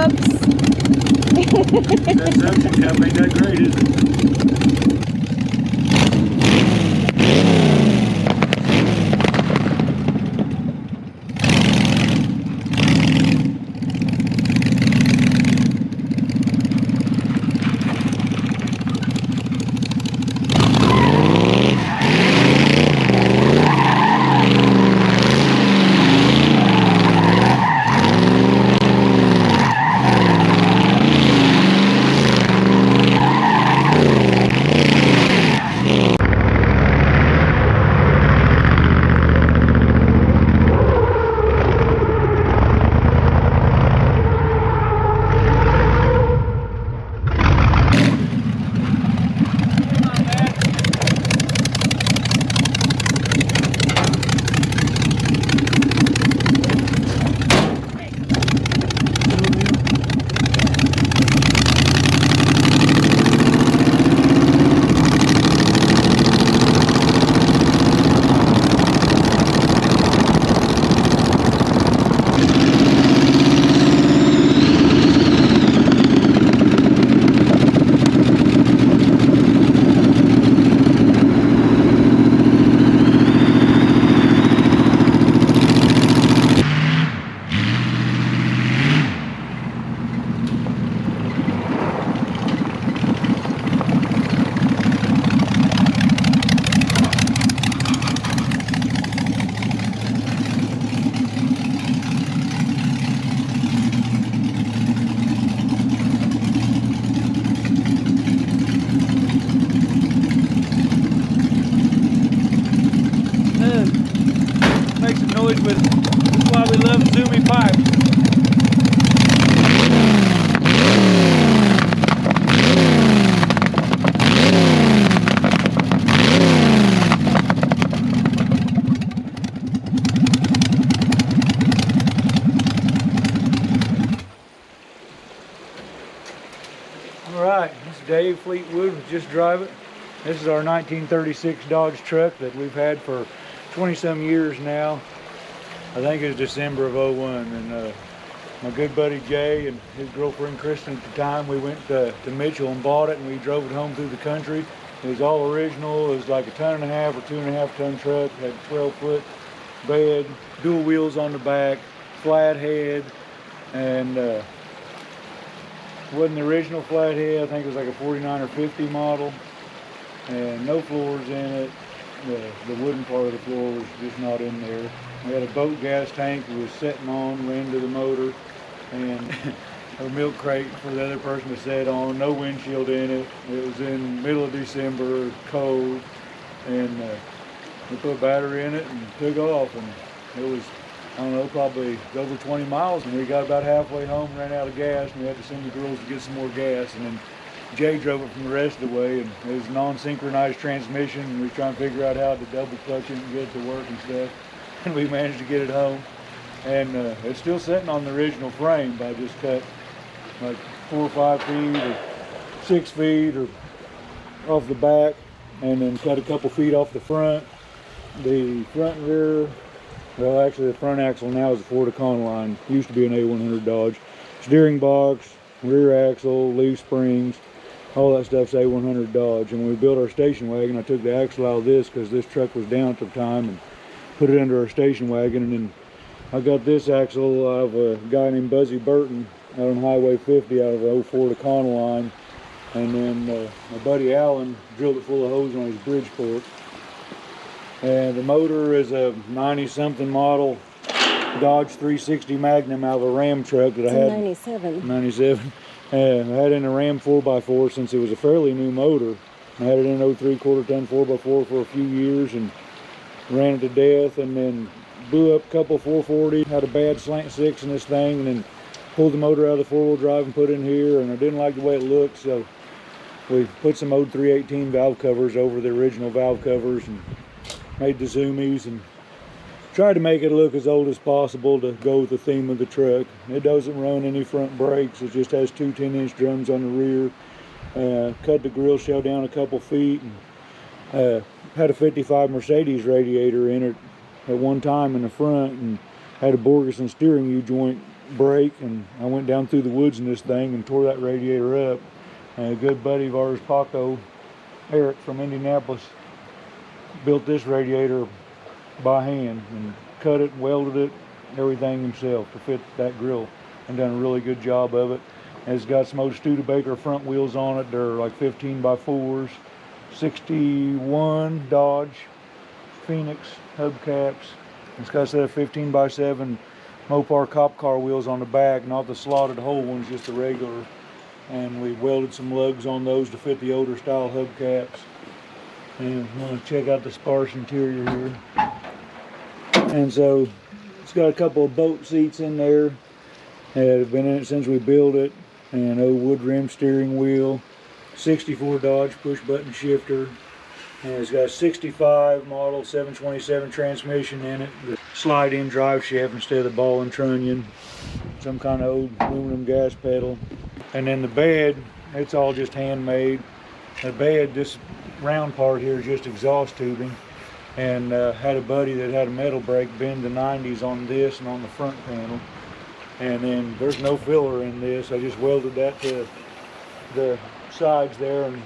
Whoops. That suction cup ain't that great, is it? Make some noise with it. That's why we love zoomy pipes. Alright, this is Dave Fleetwood with Just Drive It. This is our 1936 Dodge truck that we've had for 20-some years now. I think it was December of '01, and my good buddy Jay and his girlfriend Kristen at the time, we went to Mitchell and bought it, and we drove it home through the country. It was all original. It was like a 1.5 or 2.5 ton truck. It had 12-foot bed, dual wheels on the back, flat head, and it wasn't the original flat head. I think it was like a 49 or 50 model, and no floors in it. The wooden part of the floor was just not in there. We had a boat gas tank that was sitting on, ran to the motor, and a milk crate for the other person to sit on. No windshield in it. It was in the middle of December, cold, and we put a battery in it and took off. And it was, I don't know, probably over 20 miles, and we got about halfway home, ran out of gas, and we had to send the girls to get some more gas. And then Jay drove it from the rest of the way, and it was non-synchronized transmission, and we were trying to figure out how to double clutch it and get it to work and stuff. And we managed to get it home, and it's still sitting on the original frame, but I just cut like 4 or 5 feet or 6 feet or off the back, and then cut a couple feet off the front. The front and rear, well, actually the front axle now is a Ford Econoline. Used to be an A100 Dodge. Steering box, rear axle, leaf springs, all that stuff's A100 Dodge. And when we built our station wagon, I took the axle out of this because this truck was down at the time, and put it under our station wagon. And then I got this axle out of a guy named Buzzy Burton out on Highway 50 out of an 04 Econoline. And then my buddy Alan drilled it full of hose on his Bridgeport. And the motor is a 90-something model Dodge 360 Magnum out of a Ram truck that I had. 97. 97. I had in a Ram 4x4 since it was a fairly new motor. I had it in an 03 quarter-ton 4x4 for a few years and ran it to death, and then blew up a couple 440, had a bad slant 6 in this thing, and then pulled the motor out of the 4-wheel drive and put it in here, and I didn't like the way it looked, so we put some old 318 valve covers over the original valve covers and made the zoomies and tried to make it look as old as possible to go with the theme of the truck. It doesn't run any front brakes. It just has 2 10-inch drums on the rear. Cut the grill shell down a couple feet, and had a 55 Mercedes radiator in it at one time in the front, and had a Borgeson steering U-joint break, and I went down through the woods in this thing and tore that radiator up. And a good buddy of ours, Paco, Eric from Indianapolis, built this radiator by hand and cut it, welded it, everything himself to fit that grill, and done a really good job of it. And it's got some old Studebaker front wheels on it. They're like 15x4s, 61 Dodge Phoenix hubcaps. It's got a set of 15x7 Mopar cop car wheels on the back, not the slotted hole ones, just the regular. And we welded some lugs on those to fit the older style hubcaps. And I'm going to check out the sparse interior here. And so it's got a couple of boat seats in there. It's been in it since we built it. And old wood rim steering wheel, 64 Dodge push button shifter. And it's got a 65 model 727 transmission in it. The slide in drive shaft instead of the ball and trunnion. Some kind of old aluminum gas pedal. And then the bed, it's all just handmade. The bed, this round part here is just exhaust tubing. And had a buddy that had a metal brake bend the 90s on this and on the front panel. And then there's no filler in this. I just welded that to the sides there and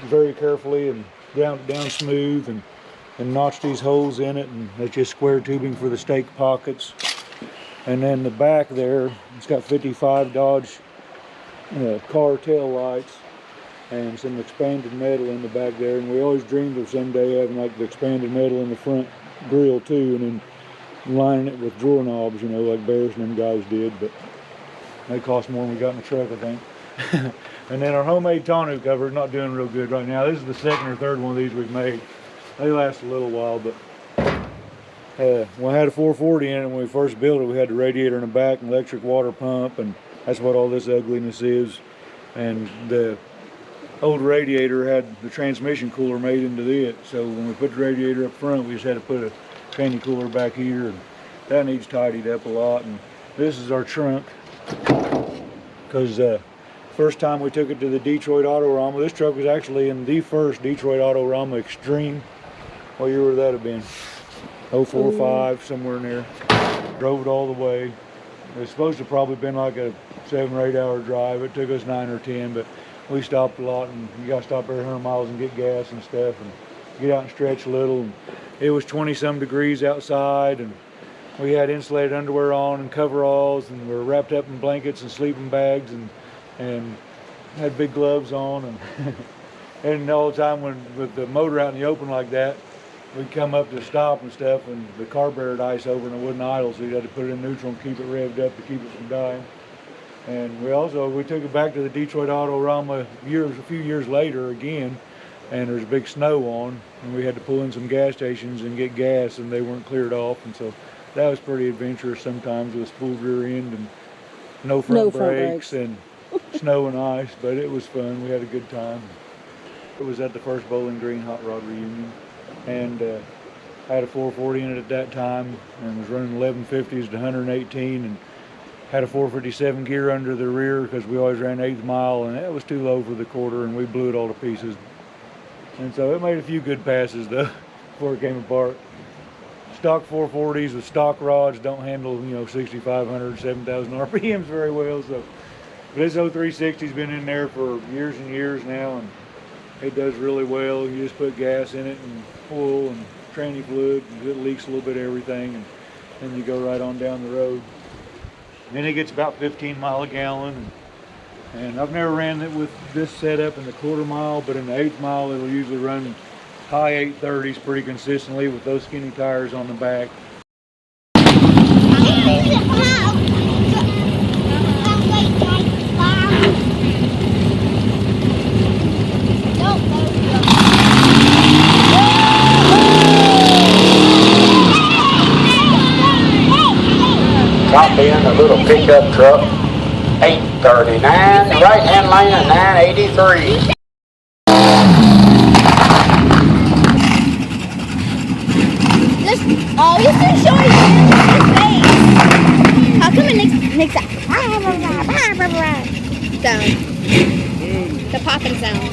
very carefully and ground it down smooth and notched these holes in it, and that's just square tubing for the stake pockets. And then the back there, it's got 55 Dodge car tail lights and some expanded metal in the back there. And we always dreamed of someday having like the expanded metal in the front grille too, and then lining it with drawer knobs, you know, like Bears and them guys did, but they cost more than we got in the truck, I think. And then our homemade tonneau cover is not doing real good right now. This is the second or third one of these we've made. They last a little while, but we had a 440 in it when we first built it. We had the radiator in the back, an electric water pump, and that's what all this ugliness is. And the old radiator had the transmission cooler made into it, so when we put the radiator up front, we just had to put a candy cooler back here, and that needs tidied up a lot. And this is our trunk, because first time we took it to the Detroit Autorama, this truck was actually in the first Detroit Autorama Extreme. What year would that have been? 04, 05, somewhere in there. Drove it all the way. It was supposed to probably been like a 7 or 8 hour drive. It took us 9 or 10, but we stopped a lot, and you got to stop every 100 miles and get gas and stuff and get out and stretch a little. And it was 20 some degrees outside, and we had insulated underwear on and coveralls, and we were wrapped up in blankets and sleeping bags, and had big gloves on, and and all the time with the motor out in the open like that, we'd come up to stop and stuff, and the carburetor would ice over and it wouldn't idle, so you had to put it in neutral and keep it revved up to keep it from dying. And we took it back to the Detroit Autorama a few years later again, and there's big snow on, and we had to pull in some gas stations and get gas, and they weren't cleared off, and so that was pretty adventurous sometimes with a spooled rear end and no front brakes and snow and ice, but it was fun. We had a good time. It was at the first Bowling Green Hot Rod reunion, and I had a 440 in it at that time, and was running 1150s to 118, and had a 457 gear under the rear because we always ran 1/8 mile, and that was too low for the quarter, and we blew it all to pieces. And so it made a few good passes though before it came apart. Stock 440s with stock rods don't handle, 6,500, 7,000 RPMs very well. So, but this 0360's been in there for years and years now, and it does really well. You just put gas in it and oil and tranny fluid, and it leaks a little bit of everything, and then you go right on down the road. And then it gets about 15 mile a gallon. And I've never ran it with this setup in the 1/4 mile, but in the 1/8 mile it'll usually run high 830s pretty consistently with those skinny tires on the back. Copy in a little pickup truck, 839, right hand lane at 983. Oh, he's still showing his face. How come it makes that sound? The popping sound.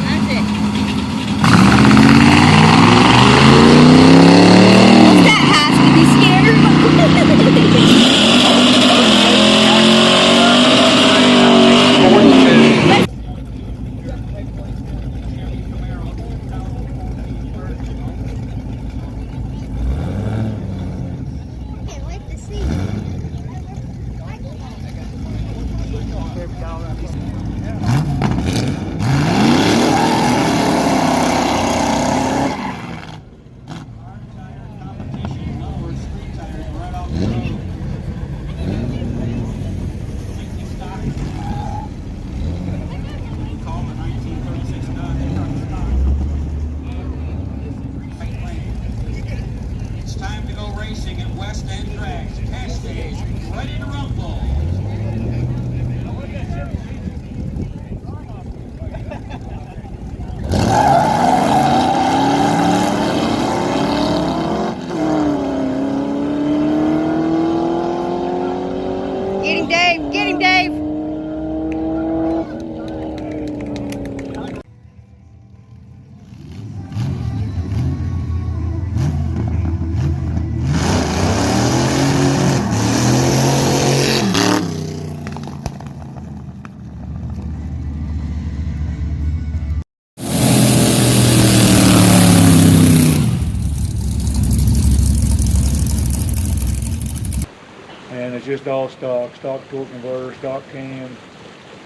That's it. What's that, Hask? You scared? it's just all stock torque converter, stock cam.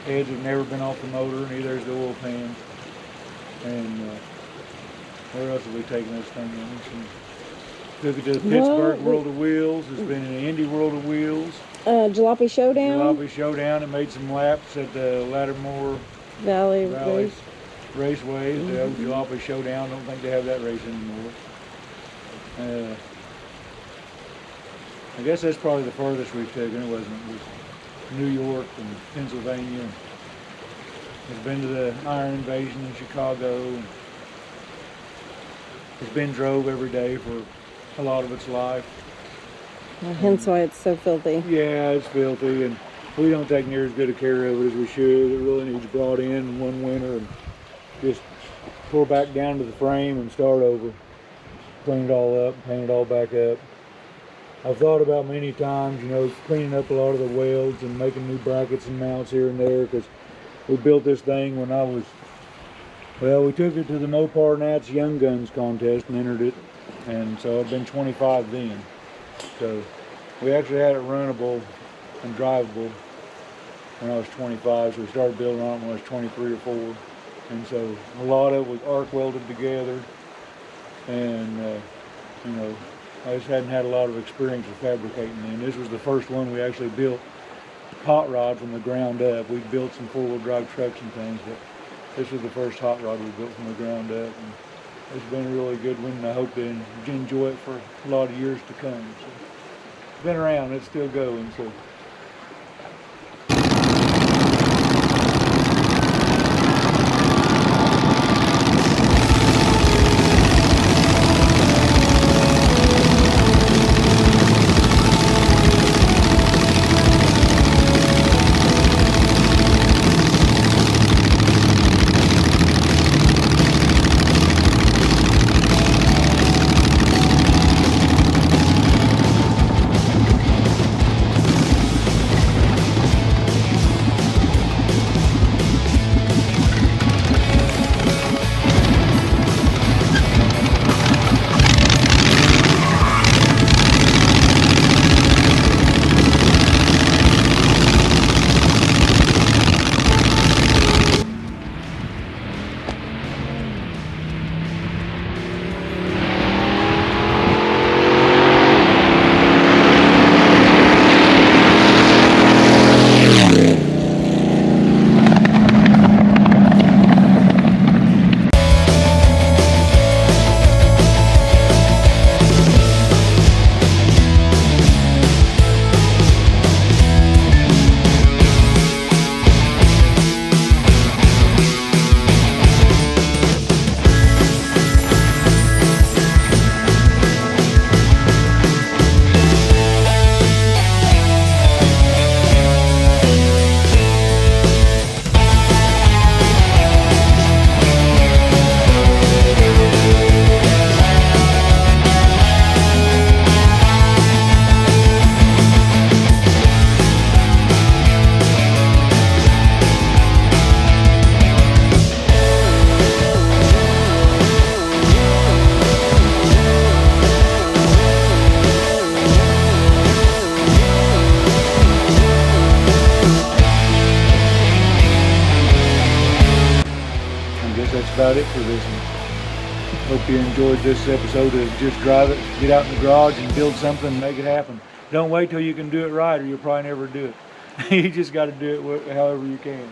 Heads have never been off the motor, neither is the oil pan. And where else have we taken this thing in? Took it to the Pittsburgh World of Wheels. It's been in the Indy World of Wheels. Jalopy Showdown. Jalopy Showdown. It made some laps at the Lattimore Valley Raceway. The old Jalopy Showdown. Don't think they have that race anymore. I guess that's probably the furthest we've taken. It was New York and Pennsylvania. It's been to the Iron Invasion in Chicago. It's been drove every day for a lot of its life. Well, hence why it's so filthy. Yeah, it's filthy, and we don't take near as good a care of it as we should. It really needs brought in one winter and just pour back down to the frame and start over. Clean it all up, paint it all back up. I've thought about many times, you know, cleaning up a lot of the welds and making new brackets and mounts here and there, because we built this thing when I was, well, we took it to the Mopar Nats Young Guns contest and entered it, and so I've been 25 then. So we actually had it runnable and drivable when I was 25, so we started building on it when I was 23 or 4. And so a lot of it was arc welded together, and you know, I just hadn't had a lot of experience with fabricating then. This was the first one we actually built hot rod from the ground up. We built some four-wheel drive trucks and things, but this was the first hot rod we built from the ground up. And it's been a really good one, and I hope to enjoy it for a lot of years to come. So it's been around, it's still going. So. That's about it for this one. Hope you enjoyed this episode of Just Drive It. Get out in the garage and build something and make it happen. Don't wait till you can do it right, or you'll probably never do it. You just got to do it however you can.